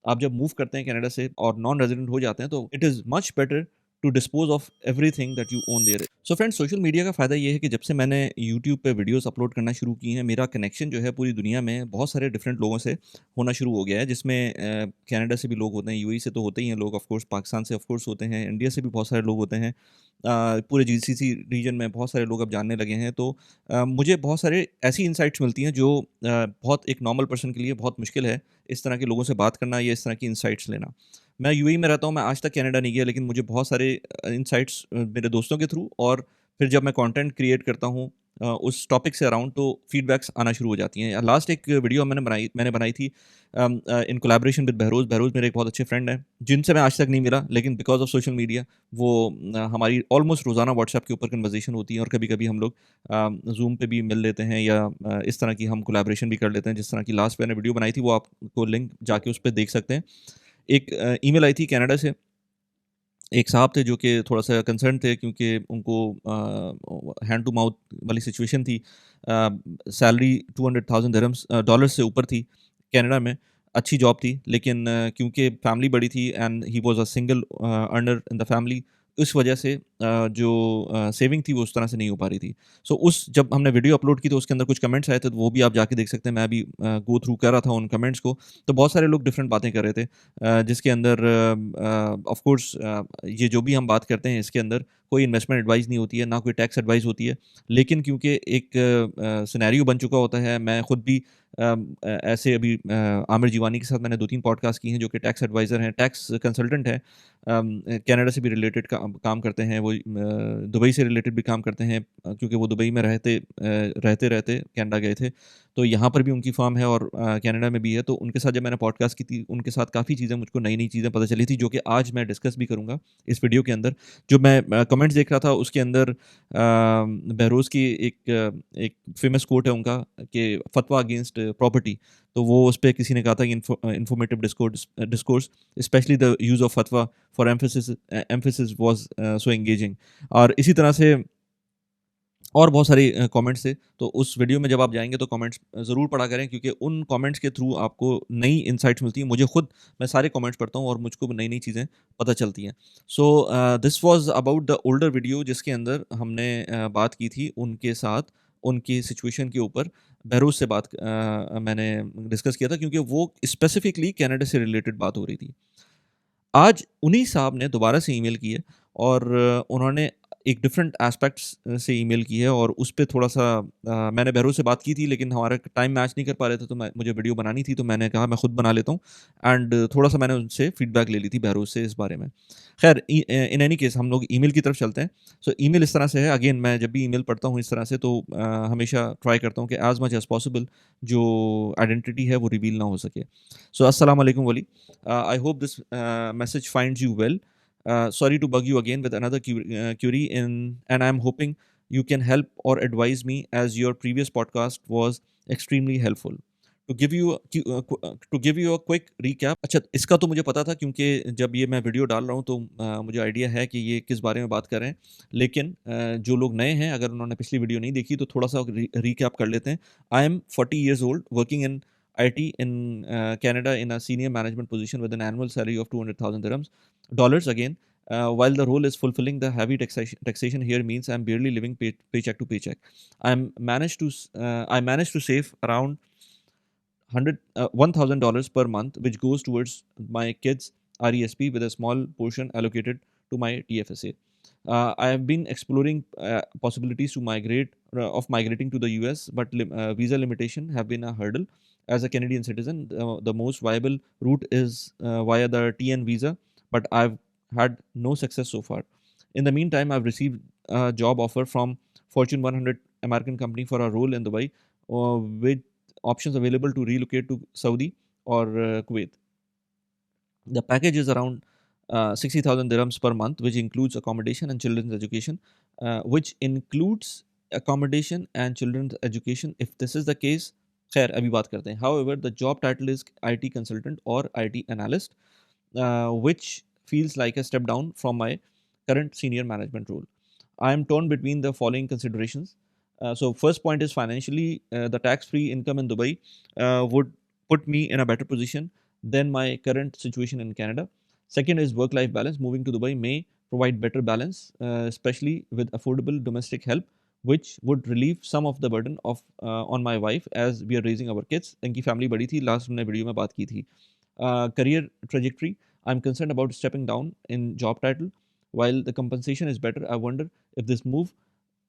आप जब मूव करते हैं कनाडा से और नॉन रेजिडेंट हो जाते हैं तो it is much better to dispose of everything that you own there. So friends, social media का फ़ायदा ये है कि जब से मैंने यूट्यूब पे वीडियोस अपलोड करना शुरू की हैं, मेरा कनेक्शन जो है पूरी दुनिया में बहुत सारे डिफरेंट लोगों से होना शुरू हो गया है, जिसमें कनाडा से भी लोग होते हैं, यूएई से तो होते ही हैं लोग, ऑफ कोर्स पाकिस्तान से ऑफ कोर्स होते हैं, इंडिया से भी बहुत सारे लोग होते हैं। पूरे जीसीसी रीजन में बहुत सारे लोग अब जानने लगे हैं, तो मुझे बहुत सारे ऐसी इनसाइट्स मिलती हैं जो बहुत एक नॉर्मल पर्सन के लिए बहुत मुश्किल है इस तरह के लोगों से बात करना या इस तरह की इनसाइट्स लेना। मैं यूएई में रहता हूँ, मैं आज तक कनाडा नहीं गया, लेकिन मुझे बहुत सारे इनसाइट्स मेरे दोस्तों के थ्रू और फिर जब मैं कंटेंट क्रिएट करता हूँ उस टॉपिक से अराउंड, तो फीडबैक्स आना शुरू हो जाती हैं। लास्ट एक वीडियो मैंने बनाई थी इन कोलैबोरेशन विद बहरोज़। बहरोज़ मेरे एक बहुत अच्छे फ्रेंड हैं, जिनसे मैं आज तक नहीं मिला, लेकिन बिकॉज़ ऑफ सोशल मीडिया वो हमारी ऑलमोस्ट रोज़ाना व्हाट्सएप के ऊपर कन्वर्सेशन होती है और कभी-कभी हम लोग ज़ूम पे भी मिल लेते हैं या इस तरह की हम कोलैबोरेशन भी कर लेते हैं। जिस तरह की लास्ट मैंने वीडियो बनाई थी, वो आपको लिंक जाके उस पे देख सकते हैं। एक ईमेल आई थी कनाडा से, एक साहब थे जो कि थोड़ा-सा कंसर्न थे क्योंकि उनको हैंड टू माउथ वाली सिचुएशन थी। सैलरी 200,000 दिरहम्स डॉलर्स से ऊपर थी कनाडा में, अच्छी जॉब थी, लेकिन क्योंकि फैमिली बड़ी थी and he was a single earner in the family, इस वजह से जो सेविंग थी वो उस तरह से नहीं हो पा रही थी। सो उस जब हमने वीडियो अपलोड की तो उसके अंदर कुछ कमेंट्स आए थे, तो वो भी आप जाके देख सकते हैं। मैं भी गो थ्रू कर रहा था उन कमेंट्स को, तो बहुत सारे लोग डिफरेंट बातें कर रहे थे। जिसके अंदर ऑफ कोर्स ये जो भी हम बात करते हैं इसके अंदर कोई इन्वेस्टमेंट एडवाइस नहीं होती है, ना कोई टैक्स एडवाइस होती है। लेकिन क्योंकि एक सिनेरियो बन चुका होता है, मैं खुद भी ऐसे अभी आमिर जीवानी के साथ मैंने 2-3 पॉडकास्ट की हैं जो कि टैक्स एडवाइज़र हैं, टैक्स कंसल्टेंट हैं। कनाडा से भी रिलेटेड काम करते हैं वो, दुबई से रिलेटेड भी काम करते हैं, क्योंकि वो दुबई में रहते-रहते कनाडा गए थे। तो यहाँ पर भी उनकी फ़र्म है और कनाडा में भी है, तो उनके साथ जब मैंने पॉडकास्ट की थी, उनके साथ काफ़ी चीज़ें मुझको नई-नई चीज़ें पता चली थी, जो कि आज मैं डिस्कस भी करूँगा इस वीडियो के अंदर। जो मैं कमेंट्स देख रहा था उसके अंदर बहरोज़ की एक फ़ेमस कोट है उनका कि फ़तवा अगेंस्ट प्रॉपर्टी। तो वो उसपे किसी ने कहा था कि informative discourse specially the use of फ़तवा for emphasis was so engaging. और इसी तरह से और बहुत सारे कमेंट्स थे, तो उस वीडियो में जब आप जाएँगे तो कमेंट्स ज़रूर पढ़ा करें, क्योंकि उन कमेंट्स के थ्रू आपको नई इनसाइट्स मिलती हैं। मुझे खुद, मैं सारे कमेंट्स पढ़ता हूँ और मुझको नई-नई चीज़ें पता चलती हैं। So this was about the older video जिसके अंदर हमने बात की थी उनके साथ, उनकी सिचुएशन के ऊपर बहरोज़ से मैंने डिस्कस किया था, क्योंकि वो स्पेसिफिकली कनाडा से रिलेटेड बात हो रही थी। आज उन्हीं साहब ने दोबारा से ईमेल की है और उन्होंने एक डिफरेंट एस्पेक्ट्स से ईमेल की है और उस पे थोड़ा-सा मैंने बहरोज़ से बात की थी, लेकिन हमारा टाइम मैच नहीं कर पा रहे थे, तो मुझे वीडियो बनानी थी, तो मैंने कहा मैं खुद बना लेता हूँ एंड थोड़ा-सा मैंने उनसे फीडबैक ले ली थी बहरोज़ से इस बारे में। ख़ैर इन एनी केस हम लोग ईमेल की तरफ चलते हैं। सो ईमेल इस तरह से है, अगेन मैं जब भी ईमेल पढ़ता हूँ इस तरह से, तो हमेशा ट्राई करता हूँ कि एज़ मच एज़ पॉसिबल जो आइडेंटिटी है वो रिवील ना हो सके। सो अस्सलाम वालेकुम वली। I hope this message finds you well. Sorry to bug you again with another query, and I'm hoping you can help or advise me, as your previous podcast was extremely helpful. To give you a quick recap, अच्छा इसका तो मुझे पता था, क्योंकि जब ये मैं वीडियो डाल रहा हूँ तो मुझे आइडिया है कि ये किस बारे में बात कर रहे हैं। लेकिन जो लोग नए हैं, अगर उन्होंने पिछली वीडियो नहीं देखी, तो थोड़ा-सा रिकैप कर लेते हैं। I am 40 years old, working in IT in Canada in a senior management position with an annual salary of 200,000 dirhams, dollars again. While the role is fulfilling, the heavy taxation here means I'm barely living paycheck to paycheck. I managed to save around $1,000 per month, which goes towards my kids' RESP with a small portion allocated to my TFSA. I have been exploring possibilities of migrating to the US, but visa limitation have been a hurdle. As a Canadian citizen, the most viable route is via the TN visa, but I've had no success so far. In the meantime, I've received a job offer from Fortune 100 American company for a role in Dubai, with options available to relocate to Saudi or Kuwait. The package is around 60,000 dirhams per month, which includes accommodation and children's education. If this is the case, खैर अभी बात करते हैं. However, the job title is IT consultant or IT analyst, which feels like a step down from my current senior management role. I am torn between the following considerations. So, first point is financially, the tax-free income in Dubai would put me in a better position than my current situation in Canada. Second is work-life balance. Moving to Dubai may provide better balance, especially with affordable domestic help, which would relieve some of the burden of on my wife as we are raising our kids. इनकी family बड़ी थी, last हमने video में बात की थी. Career trajectory. I'm concerned about stepping down in job title. While the compensation is better, I wonder if this move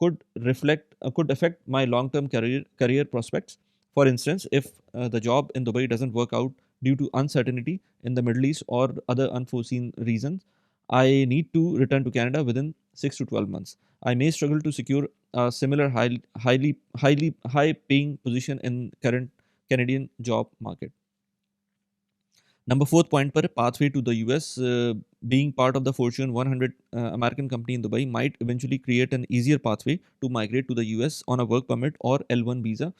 could affect my long-term career prospects. For instance, if the job in Dubai doesn't work out due to uncertainty in the Middle East or other unforeseen reasons, I need to return to Canada within 6 to 12 months. I may struggle to secure a similar high-paying position in current Canadian job market. Number fourth point पर pathway to the US, being part of the Fortune 100 American company in Dubai might eventually create an easier pathway to migrate to the US on a work permit or L1 visa,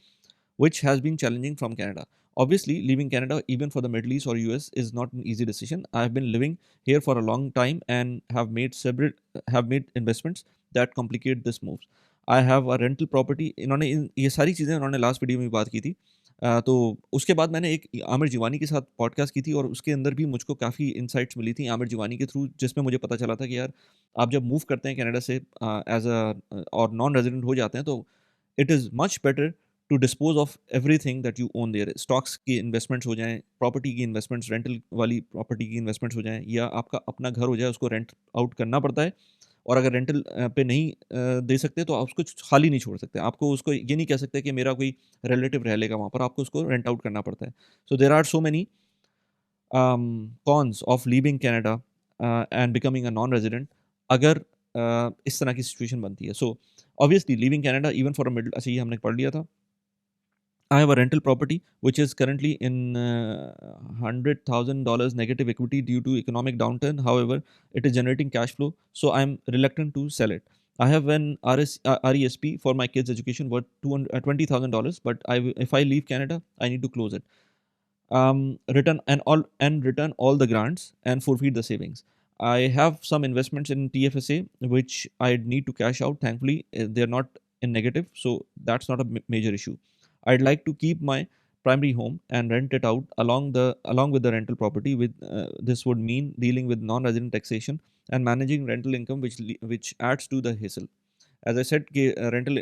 which has been challenging from Canada. Obviously, leaving Canada even for the Middle East or US is not an easy decision. I have been living here for a long time and have made investments that complicate this move. I have a rental property. इन्होंने ये सारी चीज़ें उन्होंने last video में बात की थी. तो उसके बाद मैंने एक आमिर जिवानी के साथ पॉडकास्ट की थी और उसके अंदर भी मुझको काफ़ी इनसाइट्स मिली थी आमिर जिवानी के थ्रू, जिसमें मुझे पता चला था कि यार आप जब मूव करते हैं कनाडा से एज अ और नॉन रेजिडेंट हो जाते हैं तो it is much better to dispose of everything that you own there. Stocks की इन्वेस्टमेंट्स हो जाएँ, प्रॉपर्टी की इन्वेस्टमेंट्स, रेंटल वाली प्रॉपर्टी की इन्वेस्टमेंट्स हो जाएँ, या आपका अपना घर हो जाए, उसको रेंट आउट करना पड़ता है. और अगर रेंटल पे नहीं दे सकते तो आप उसको खाली नहीं छोड़ सकते. आपको उसको ये नहीं कह सकते कि मेरा कोई रिलेटिव रह लेगा वहाँ पर, आपको उसको रेंट आउट करना पड़ता है. So there are so many cons of leaving Canada and becoming a non resident अगर इस तरह की सिचुएशन बनती है. So obviously leaving Canada even for a middle, अच्छा ये हमने पढ़ लिया था. I have a rental property which is currently in $100,000 negative equity due to economic downturn. However, it is generating cash flow, so I'm reluctant to sell it. I have an RESP for my kids' education worth $20,000, but if I leave Canada, I need to close it. Return all the grants and forfeit the savings. I have some investments in TFSA which I need to cash out. Thankfully, they're not in negative, so that's not a major issue. I'd like to keep my primary home and rent it out along with the rental property. With this would mean dealing with non-resident taxation and managing rental income, which adds to the hassle. As I said कि rental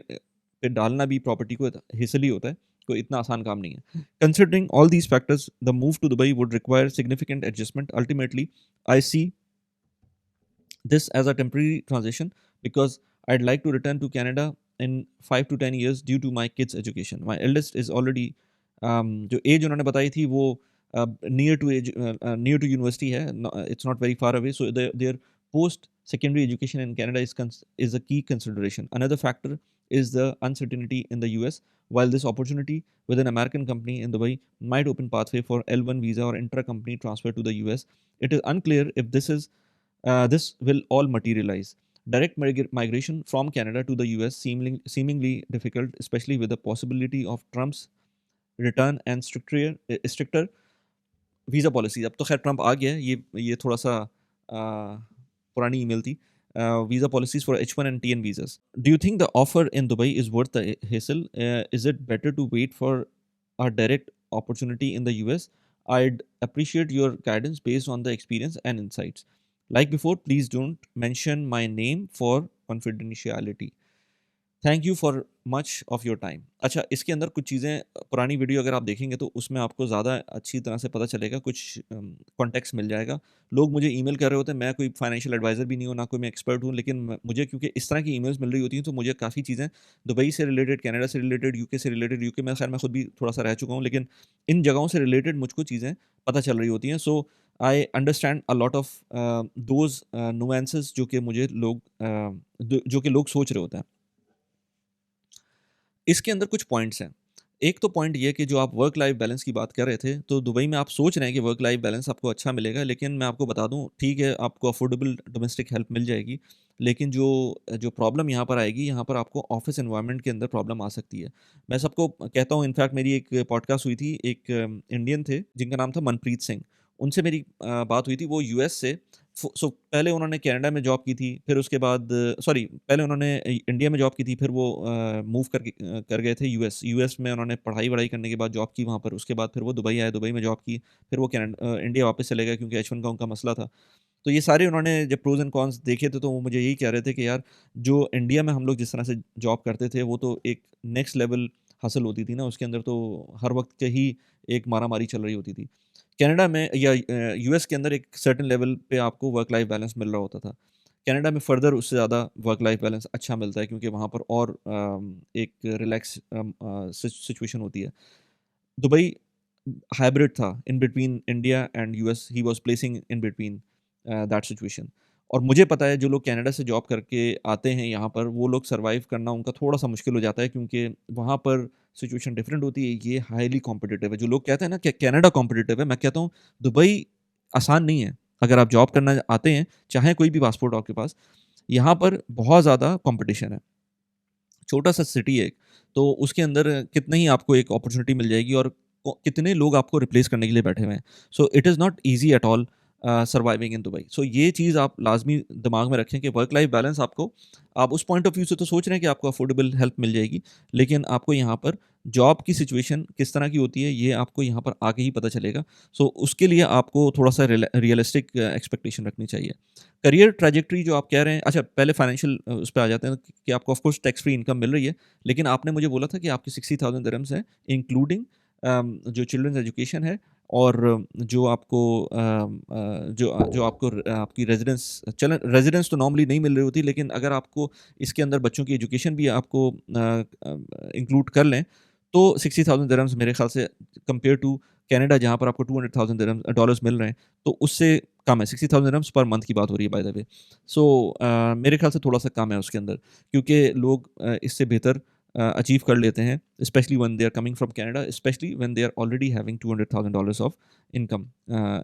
पे डालना भी property को hassle ही होता है, कोई इतना आसान काम नहीं है. Considering all these factors, the move to Dubai would require significant adjustment. Ultimately, I see this as a temporary transition because I'd like to return to Canada in 5 to 10 years due to my kids' education. My eldest is already जो as उन्होंने बताई थी वो near to university है. It's not very far away, so there post secondary education in Canada is a key consideration. Another factor is the uncertainty in the US. While this opportunity with an American company in Dubai might open pathway for L1 visa or intra-company transfer to the US, it is unclear if this will all materialize. Direct migration from Canada to the US seemingly difficult, especially with the possibility of Trump's return and stricter visa policies. अब तो खैर Trump आ गया है, ये थोड़ा सा पुरानी email थी. Visa policies for H1 and TN visas. Do you think the offer in Dubai is worth the hassle? Is it better to wait for a direct opportunity in the US? I'd appreciate your guidance based on the experience and insights. Like before, please don't mention my name for confidentiality. Thank you for much of your time. अच्छा, इसके अंदर कुछ चीज़ें पुरानी video अगर आप देखेंगे तो उसमें आपको ज़्यादा अच्छी तरह से पता चलेगा, कुछ कॉन्टेक्स्ट मिल जाएगा. लोग मुझे ईमेल कर रहे होते हैं, मैं कोई फाइनेंशियल एडवाइज़र भी नहीं हूँ, ना कोई मैं एक्सपर्ट हूँ, लेकिन मुझे क्योंकि इस तरह की ईमेल्स मिल रही होती हैं तो मुझे काफ़ी चीज़ें दुबई से रिलेटेड, कनाडा से रिलेटेड, यूके से रिलेटेड, यूके में खैर मैं खुद भी थोड़ा सा रह चुका हूँ, लेकिन इन जगहों से रिलेटेड मुझको चीज़ें पता चल रही होती हैं. So I understand a lot of those nuances जो कि लोग सोच रहे होते हैं. इसके अंदर कुछ पॉइंट्स हैं. एक तो पॉइंट ये कि जो आप वर्क लाइफ बैलेंस की बात कर रहे थे, तो दुबई में आप सोच रहे हैं कि वर्क लाइफ बैलेंस आपको अच्छा मिलेगा, लेकिन मैं आपको बता दूं, ठीक है आपको अफोर्डेबल डोमेस्टिक हेल्प मिल जाएगी, लेकिन जो जो प्रॉब्लम यहाँ पर आएगी, यहाँ पर आपको ऑफिस एनवायरनमेंट के अंदर प्रॉब्लम आ सकती है. मैं सबको कहता हूँ, इनफैक्ट मेरी एक पॉडकास्ट हुई थी, एक इंडियन थे जिनका नाम था मनप्रीत सिंह, उनसे मेरी बात हुई थी. वो यूएस से सो पहले उन्होंने कनाडा में जॉब की थी, फिर उसके बाद सॉरी पहले उन्होंने इंडिया में जॉब की थी, फिर वो मूव कर गए थे यूएस। यूएस में उन्होंने पढ़ाई-वढ़ाई करने के बाद जॉब की वहाँ पर, उसके बाद फिर वो दुबई आए, दुबई में जॉब की, फिर वो इंडिया वापस चले गए क्योंकि एच-1 का उनका मसला था। तो ये सारे उन्होंने जब प्रोज़ एंड कॉन्स देखे थे, तो वो मुझे यही कह रहे थे कि यार, जो इंडिया में हम लोग जिस तरह से जॉब करते थे, वो तो एक नेक्स्ट लेवल हासिल होती थी ना, उसके अंदर तो हर वक़्त के ही एक मारा-मारी चल रही होती थी। कनाडा में या यूएस के अंदर एक सर्टेन लेवल पे आपको वर्क लाइफ बैलेंस मिल रहा होता था। कनाडा में फर्दर उससे ज़्यादा वर्क लाइफ बैलेंस अच्छा मिलता है क्योंकि वहाँ पर और एक रिलैक्स सिचुएशन होती है। दुबई हाइब्रिड था in between India and US, he was placing in between that situation. और मुझे पता है जो लोग कनाडा से जॉब करके आते हैं यहाँ पर, वो लोग सर्वाइव करना उनका थोड़ा-सा मुश्किल हो जाता है क्योंकि वहाँ पर सिचुएशन डिफरेंट होती है, ये हाइली कॉम्पिटिटिव है। जो लोग कहते हैं ना कि कनाडा कॉम्पिटिटिव है, मैं कहता हूँ दुबई आसान नहीं है। अगर आप जॉब करना आते हैं, चाहे कोई भी पासपोर्ट हो आपके पास, यहाँ पर बहुत ज़्यादा कॉम्पिटिशन है। छोटा-सा सिटी है एक, तो उसके अंदर कितने ही आपको एक अपॉर्च्युनिटी मिल जाएगी और कितने लोग आपको रिप्लेस करने के लिए बैठे हुए हैं। So it is not easy at all surviving in Dubai. So ये चीज़ आप लाज़मी दिमाग में रखें कि वर्क लाइफ बैलेंस आपको, आप उस पॉइंट ऑफ व्यू से तो सोच रहे हैं कि आपको अफोर्डेबल हेल्प मिल जाएगी, लेकिन आपको यहाँ पर जॉब की सिचुएशन किस तरह की होती है, ये आपको यहाँ पर आके ही पता चलेगा। सो उसके लिए आपको थोड़ा-सा रियलिस्टिक एक्सपेक्टेशन रखनी चाहिए। करियर ट्रैजेक्टरी जो आप कह रहे हैं, अच्छा पहले फाइनेंशियल उस पे आ जाते हैं कि आपको of course tax free income मिल रही है, लेकिन आपने मुझे बोला था कि आपकी 60,000 दिरहम्स है, इंक्लूडिंग जो चिल्ड्रन्स एजुकेशन है और जो आपको जो आपको आपकी रेज़िडेंस तो नॉर्मली नहीं मिल रही होती, लेकिन अगर आपको इसके अंदर बच्चों की एजुकेशन भी आपको इंक्लूड कर लें, तो 60,000 दिरहम्स मेरे ख़्याल से कंपेयर टू कनाडा जहाँ पर आपको 200,000 डॉलर्स मिल रहे हैं, तो उससे कम है। 60,000 दिरहम्स पर मंथ की बात हो रही है बाय द वे। सो मेरे ख़्याल से थोड़ा-सा कम है उसके अंदर, क्योंकि लोग इससे बेहतर अचीव कर लेते हैं, specially when they are coming from Canada, specially when they are already having $200,000 of income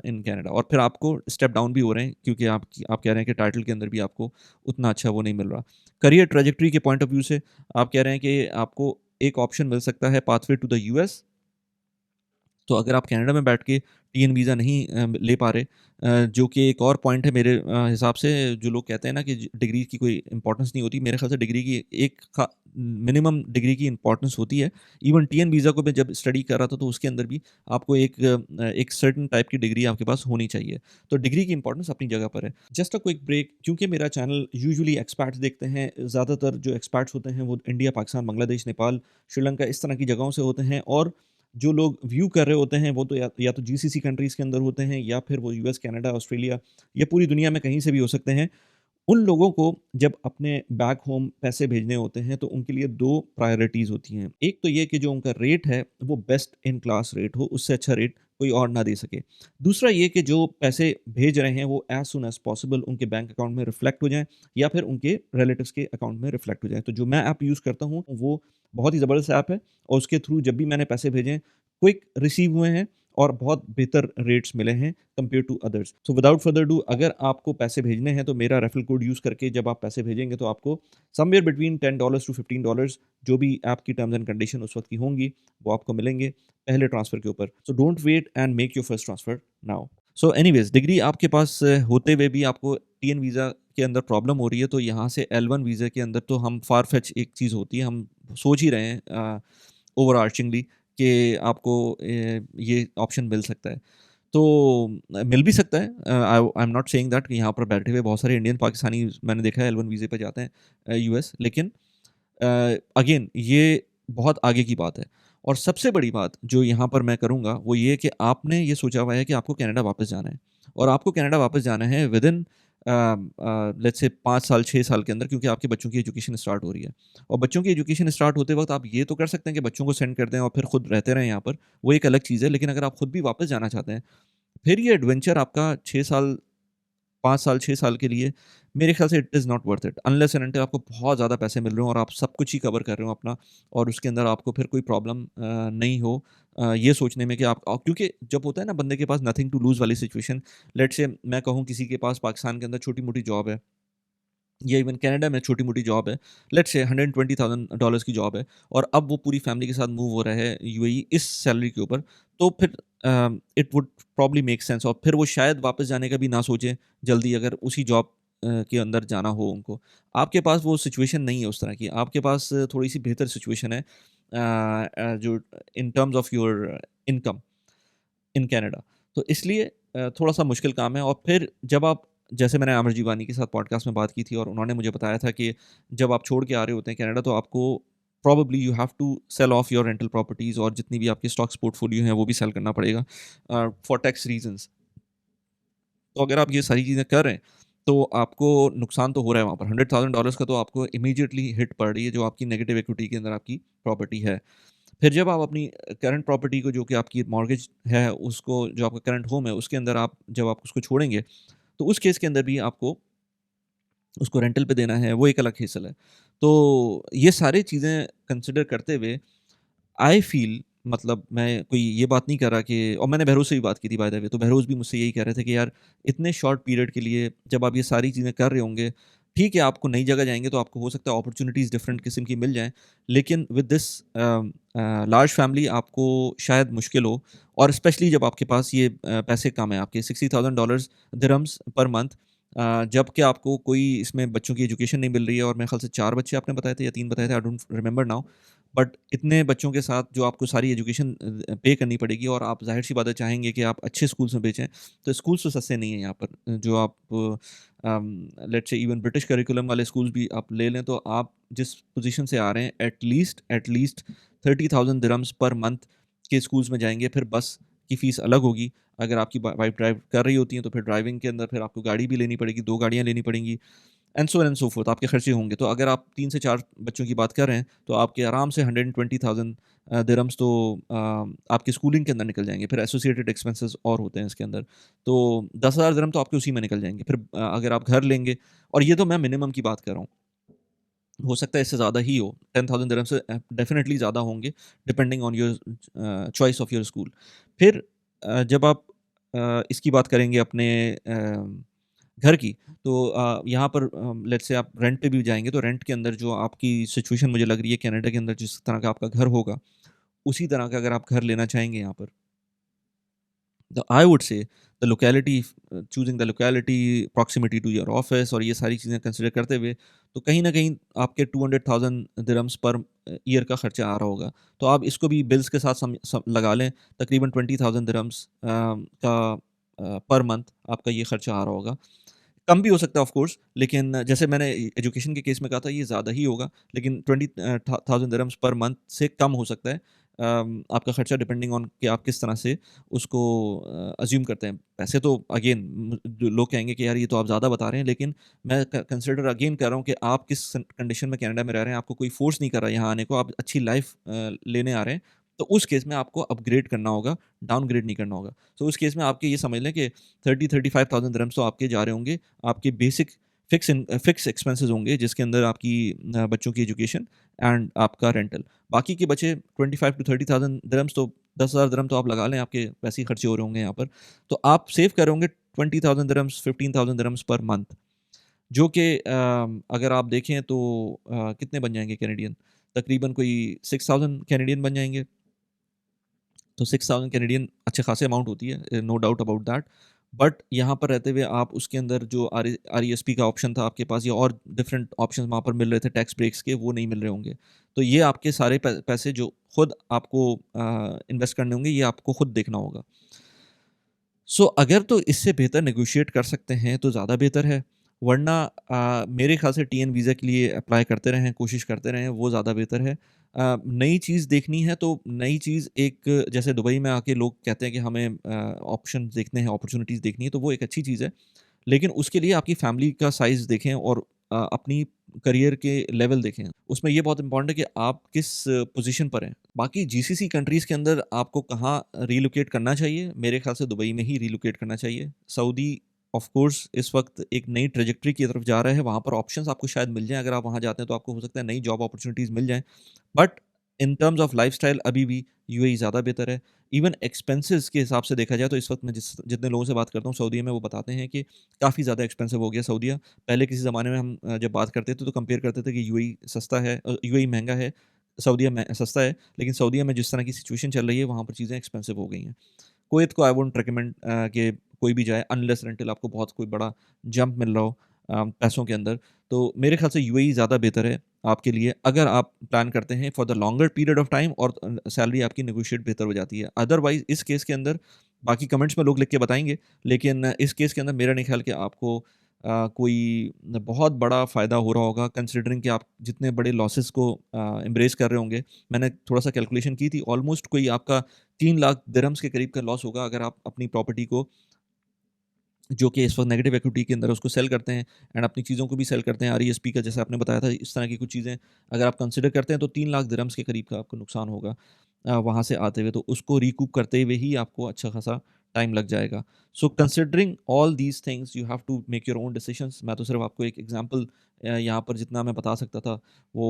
in Canada. और फिर आपको स्टेप डाउन भी हो रहे हैं क्योंकि आप कह रहे हैं कि टाइटल के अंदर भी आपको उतना अच्छा वो नहीं मिल रहा। करियर ट्रैजेक्टरी के पॉइंट ऑफ व्यू से आप कह रहे हैं कि आपको एक ऑप्शन मिल सकता है पाथवे टू द यूएस। तो अगर आप कनाडा में बैठ के टीएन वीज़ा नहीं ले पा रहे, जो कि एक और पॉइंट है मेरे हिसाब से, जो लोग कहते हैं ना कि डिग्री की कोई इंपॉर्टेंस नहीं होती, मेरे ख्याल से डिग्री की एक मिनिमम डिग्री की इंपॉर्टेंस होती है। इवन टीएन वीज़ा को मैं जब स्टडी कर रहा था, तो उसके अंदर भी आपको एक सर्टेन टाइप की डिग्री आपके पास होनी चाहिए। तो डिग्री की इंपॉर्टेंस अपनी जगह पर है। जस्ट अ क्विक ब्रेक, क्योंकि मेरा चैनल यूजुअली एक्सपैट्स देखते हैं, ज़्यादातर जो एक्सपैट्स होते हैं वो इंडिया, पाकिस्तान, बांग्लादेश, नेपाल, श्रीलंका इस तरह की जगहों से होते हैं, और जो लोग व्यू कर रहे होते हैं वो तो या तो जीसीसी कंट्रीज़ के अंदर होते हैं, या फिर वो यूएस, कनाडा, ऑस्ट्रेलिया या पूरी दुनिया में कहीं से भी हो सकते हैं। उन लोगों को जब अपने बैक होम पैसे भेजने होते हैं, तो उनके लिए 2 प्रायोरिटीज़ होती हैं। एक तो ये कि जो उनका रेट है वो बेस्ट इन क्लास रेट हो, उससे अच्छा रेट कोई और ना दे सके। दूसरा ये कि जो पैसे भेज रहे हैं वो एज़ सून एज़ पॉसिबल उनके बैंक अकाउंट में रिफ्लेक्ट हो जाएँ, या फिर उनके रिलेटिव्स के अकाउंट में रिफ्लेक्ट हो जाएँ। तो जो मैं ऐप यूज़ करता हूँ वो बहुत ही ज़बरदस्त ऐप है, और उसके थ्रू जब भी मैंने पैसे भेजे, क्विक रिसीव हुए हैं और बहुत बेहतर रेट्स मिले हैं compare to others. So without further do, अगर आपको पैसे भेजने हैं तो मेरा रेफरल कोड यूज़ करके जब आप पैसे भेजेंगे, तो आपको समवेयर बिटवीन $10 टू $15 जो भी ऐप की टर्म्स एंड कंडीशन उस वक़्त की होंगी, वो आपको मिलेंगे पहले ट्रांसफ़र के ऊपर। So don't wait and make your first transfer now. So anyways, degree आपके पास होते हुए भी आपको टीएन वीज़ा के अंदर प्रॉब्लम हो रही है, तो यहाँ से एल-1 वीज़ा के अंदर तो हम फार फेच एक चीज़ होती है, हम सोच ही रहे हैं ओवरआर्चिंगली कि आपको ये ऑप्शन मिल सकता है। तो मिल भी सकता है। I am not saying that कि यहाँ पर बैठे हुए बहुत सारे इंडियन, पाकिस्तानी मैंने देखा है एल-1 वीज़े पे जाते हैं यूएस, लेकिन अगेन ये बहुत आगे की बात है। और सबसे बड़ी बात जो यहाँ पर मैं करूँगा वो ये कि आपने ये सोचा हुआ है कि आपको कनाडा वापस जाना है, और आपको कनाडा वापस जाना है विदिन लेट्स से 5 साल 6 साल के अंदर, क्योंकि आपके बच्चों की एजुकेशन स्टार्ट हो रही है। और बच्चों की एजुकेशन स्टार्ट होते वक़्त आप ये तो कर सकते हैं कि बच्चों को सेंड कर दें और फिर खुद रहते रहें यहाँ पर, वो एक अलग चीज़ है। लेकिन अगर आप खुद भी वापस जाना चाहते हैं, फिर ये एडवेंचर आपका 6 साल 5 साल 6 साल के लिए, मेरे ख़्याल से it is not worth it, unless and until आपको बहुत ज़्यादा पैसे मिल रहे हों और आप सब कुछ ही कवर कर रहे हो अपना, और उसके अंदर आपको फिर कोई प्रॉब्लम नहीं हो ये सोचने में कि आप क्योंकि जब होता है ना बंदे के पास नथिंग टू लूज़ वाली सिचुएशन, लेट्स से मैं कहूँ किसी के पास पाकिस्तान के अंदर छोटी-मोटी जॉब है, या इवन कनाडा में छोटी-मोटी जॉब है, लेट्स से $120,000 की जॉब है और अब वो पूरी फैमिली के साथ मूव हो रहा है यूएई इस सैलरी के ऊपर, तो फिर it would probably make sense और फिर वो शायद वापस जाने का भी ना सोचें जल्दी अगर उसी जॉब के अंदर जाना हो उनको। आपके पास वो सिचुएशन नहीं है उस तरह की, आपके पास थोड़ी-सी बेहतर सिचुएशन है जो in terms of your income in Canada. तो इसलिए थोड़ा-सा मुश्किल काम है और फिर जब आप जैसे मैंने आमिर जीवानी के साथ पॉडकास्ट में बात की थी और उन्होंने मुझे बताया था कि जब आप छोड़ के आ रहे होते हैं कनाडा तो आपको probably you have to sell of your rental properties और जितनी भी आपके स्टॉक्स पोर्टफोलियो हैं वो भी सेल करना पड़ेगा फॉर टैक्स रीज़न्स। तो अगर आप ये सारी चीज़ें कर रहे हैं, तो आपको नुकसान तो हो रहा है वहाँ पर। $100,000 का तो आपको इमीडिएटली हिट पड़ रही है, जो आपकी नेगेटिव इक्विटी के अंदर आपकी प्रॉपर्टी है। फिर जब आप अपनी करंट प्रॉपर्टी को जो कि आपकी मॉर्गेज है, उसको जो आपका करंट होम है, उसके अंदर आप जब आप उसको छोड़ेंगे, तो उस केस के अंदर भी आपको उसको रेंटल पे देना है, वो एक अलग हिस्सा है। तो ये सारी चीज़ें कंसिडर करते हुए आई फ़ील मतलब मैं कोई ये बात नहीं कर रहा कि और मैंने बहरोज़ से भी बात की थी बाय द वे, तो बहरोज़ भी मुझसे यही कह रहे थे कि यार इतने शॉर्ट पीरियड के लिए जब आप ये सारी चीज़ें कर रहे होंगे, ठीक है आपको नई जगह जाएँगे तो आपको हो सकता है अपॉर्च्युनिटीज़ डिफरेंट किस्म की मिल जाएँ, लेकिन विद दिस लार्ज फैमिली आपको शायद मुश्किल हो और स्पेशली जब आपके पास ये पैसे कम हैं, आपके $60,000 दिरहम्स पर मंथ जबकि आपको कोई इसमें बच्चों की एजुकेशन नहीं मिल रही है और मेरे ख़्याल से 4 बच्चे आपने बताए थे या 3 बताए थे, I don't remember now. But इतने बच्चों के साथ जो आपको सारी एजुकेशन पे करनी पड़ेगी और आप ज़ाहिर-सी बात है चाहेंगे कि आप अच्छे स्कूल्स में भेजें, तो स्कूल्स तो सस्ते नहीं हैं यहाँ पर। जो आप let's say even British curriculum वाले स्कूल्स भी आप ले लें, तो आप जिस पोज़ीशन से आ रहे हैं at least 30,000 dirhams per month के स्कूल्स में जाएँगे, फिर बस की फ़ीस अलग होगी। अगर आपकी वाइफ़ ड्राइव कर रही होती हैं, तो फिर ड्राइविंग के अंदर फिर आपको गाड़ी भी लेनी पड़ेगी, 2 गाड़ियाँ लेनी पड़ेंगी। एंड सो फोर्थ आपके खर्चे होंगे। तो अगर आप 3 से 4 बच्चों की बात कर रहे हैं, तो आपके आराम से 120,000 दिरहम्स तो आपकी स्कूलिंग के अंदर निकल जाएँगे। फिर एसोसिएटेड एक्सपेंसेस और होते हैं इसके अंदर। तो 10,000 दिरहम तो आपके उसी में निकल जाएँगे। फिर अगर आप घर लेंगे और ये तो मैं मिनिमम की बात कर रहा हूँ। हो सकता है इससे ज़्यादा ही हो। 10,000 दिरहम से डेफिनिटली ज़्यादा होंगे depending on your choice of your school. फिर जब आप इसकी बात करेंगे अपने घर की, तो यहाँ पर लेट्स से आप रेंट पे भी जाएँगे, तो रेंट के अंदर जो आपकी सिचुएशन मुझे लग रही है कनाडा के अंदर जिस तरह का आपका घर होगा, उसी तरह का अगर आप घर लेना चाहेंगे यहाँ पर, तो I would say the locality choosing the locality, proximity to your office और ये सारी चीज़ें कंसिडर करते हुए, तो कहीं न कहीं आपके 200,000 दिरहम्स पर ईयर का खर्चा आ रहा होगा। तो आप इसको भी बिल्स के साथ सम लगा लें, तकरीबन 20,000 दिरहम्स का पर मंथ आपका ये खर्चा आ रहा होगा। कम भी हो सकता है ऑफ कोर्स, लेकिन जैसे मैंने एजुकेशन के केस में कहा था ये ज़्यादा ही होगा, लेकिन 20 थाउज़ेंड दिरहम्स पर मंथ से कम हो सकता है आपका खर्चा डिपेंडिंग ऑन कि आप किस तरह से उसको अज़्यूम करते हैं। वैसे तो अगेन जो लोग कहेंगे कि यार ये तो आप ज़्यादा बता रहे हैं, लेकिन मैं कंसिडर अगेन कर रहा हूँ कि आप किस कंडीशन में कनाडा में रह रहे हैं, आपको कोई फोर्स नहीं कर रहा है यहाँ आने को, आप अच्छी लाइफ लेने आ रहे हैं, तो उस केस में आपको अपग्रेड करना होगा, डाउनग्रेड नहीं करना होगा। तो उस केस में आपके ये समझ लें कि 30-35,000 दिरहम्स तो आपके जा रहे होंगे, आपके बेसिक फिक्स एक्सपेंसेस होंगे जिसके अंदर आपकी बच्चों की एजुकेशन एंड आपका रेंटल। बाकी के बचे 25 टू 30,000 दिरहम्स तो 10,000 दिरहम तो आप लगा लें, आपके वैसे ही खर्चे हो रहे होंगे यहाँ पर। तो आप सेव कर रहे होंगे 20,000 दिरहम्स, 15,000 दिरहम्स पर मंथ, जो कि अगर आप देखें तो कितने बन जाएँगे कैनेडियन? तकरीबन कोई 6,000 कैनेडियन बन जाएँगे। तो 6000 कैनेडियन अच्छे खासे अमाउंट होती है, no doubt about that. But यहाँ पर रहते हुए आप उसके अंदर जो आरईएसपी का ऑप्शन था आपके पास या और डिफरेंट ऑप्शंस वहाँ पर मिल रहे थे टैक्स ब्रेक्स के, वो नहीं मिल रहे होंगे। तो ये आपके सारे पैसे जो खुद आपको इन्वेस्ट करने होंगे, ये आपको खुद देखना होगा। सो अगर तो इससे बेहतर नेगोशिएट कर सकते हैं तो ज़्यादा बेहतर है, वरना मेरे ख़्याल से टीएन वीज़ा के लिए अप्लाई करते रहें, कोशिश करते रहें, वो ज़्यादा बेहतर है। नई चीज़ देखनी है तो नई चीज़ एक जैसे दुबई में आके लोग कहते हैं कि हमें ऑप्शंस देखने हैं, अपॉर्च्युनिटीज़ देखनी है, तो वो एक अच्छी चीज़ है। लेकिन उसके लिए आपकी फैमिली का साइज़ देखें और अपनी करियर के लेवल देखें। उसमें ये बहुत इम्पोर्टेंट है कि आप किस पोज़ीशन पर हैं। बाकी जीसीसी कंट्रीज़ के अंदर आपको कहाँ रिलोकेट करना चाहिए? मेरे ख़्याल से दुबई में ही रिलोकेट करना चाहिए। सऊदी ऑफ़ कोर्स इस वक़्त एक नई ट्रैजेक्टरी की तरफ जा रहा है, वहाँ पर ऑप्शंस आपको शायद मिल जाएँ, अगर आप वहाँ जाते हैं तो आपको हो सकता है नई जॉब अपॉर्च्युनिटीज़ मिल जाएँ। But in terms of lifestyle अभी भी यूएई ज़्यादा बेहतर है। इवन एक्सपेंसेस के हिसाब से देखा जाए तो इस वक़्त मैं जितने लोगों से बात करता हूँ सऊदीया में, वो बताते हैं कि काफ़ी ज़्यादा एक्सपेंसिव हो गया सऊदीया। पहले किसी ज़माने में हम जब बात करते थे तो कंपेयर करते थे कि यूएई सस्ता है, यूएई महँगा है, सऊदीया में सस्ता है। लेकिन सऊदीया में जिस तरह की सिचुएशन चल रही है, वहाँ पर चीज़ें एक्सपेंसिव हो गई हैं। कुवैत को आई वुडन्ट रिकमेंड कि कोई भी जाए अनलेस एंड अनटिल आपको बहुत कोई बड़ा जंप मिल रहा हो पैसों के अंदर। तो मेरे ख़्याल से यूएई ज़्यादा बेहतर है आपके लिए, अगर आप प्लान करते हैं for the longer period of time, और सैलरी आपकी नेगोशिएट बेहतर हो जाती है। अदरवाइज़ इस केस के अंदर बाकी कमेंट्स में लोग लिख के बताएँगे, लेकिन इस केस के अंदर मेरा नहीं ख़्याल कि आपको कोई बहुत बड़ा फ़ायदा हो रहा होगा, कंसिडरिंग कि आप जितने बड़े लॉसेस को एम्ब्रेस कर रहे होंगे। मैंने थोड़ा-सा कैलकुलेशन की थी, ऑलमोस्ट कोई आपका 3 लाख दिरहम्स के करीब का लॉस होगा अगर आप अपनी प्रॉपर्टी को, जो कि इस वक़्त नेगेटिव इक्विटी के अंदर, उसको सेल करते हैं एंड अपनी चीज़ों को भी सेल करते हैं। आरईएसपी का जैसे आपने बताया था, इस तरह की कुछ चीज़ें अगर आप कंसिडर करते हैं तो 3 लाख दिरहम्स के करीब का आपको नुकसान होगा वहाँ से आते हुए। तो उसको रिकूप करते हुए ही आपको अच्छा खासा टाइम लग जाएगा। So considering all these things you have to make your own decisions. मैं तो सिर्फ़ आपको एक एग्ज़ाम्पल यहाँ पर जितना मैं बता सकता था वो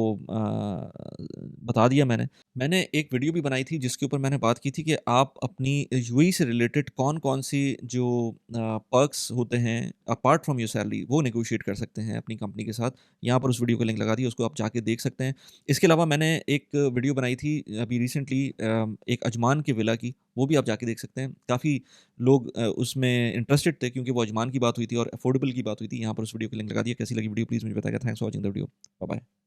बता दिया मैंने। मैंने एक वीडियो भी बनाई थी जिसके ऊपर मैंने बात की थी कि आप अपनी यूएई से रिलेटेड कौन-कौन सी जो पर्क्स होते हैं अपार्ट फ्रॉम योर सैलरी, वो नेगोशिएट कर सकते हैं अपनी कंपनी के साथ। यहाँ पर उस वीडियो का लिंक लगा दिया, उसको आप जाके देख सकते हैं। इसके अलावा मैंने एक वीडियो बनाई थी अभी रिसेंटली एक अजमान के विला की, वो भी आप जाके देख सकते हैं। काफ़ी लोग उसमें इंटरेस्टेड थे क्योंकि वो अजमान की बात हुई थी और अफोर्डेबल की बात हुई थी। यहाँ पर उस वीडियो का लिंक लगा दिया। कैसी लगी वीडियो प्लीज़ मुझे बताइएगा। Thanks for watching the video. Bye bye.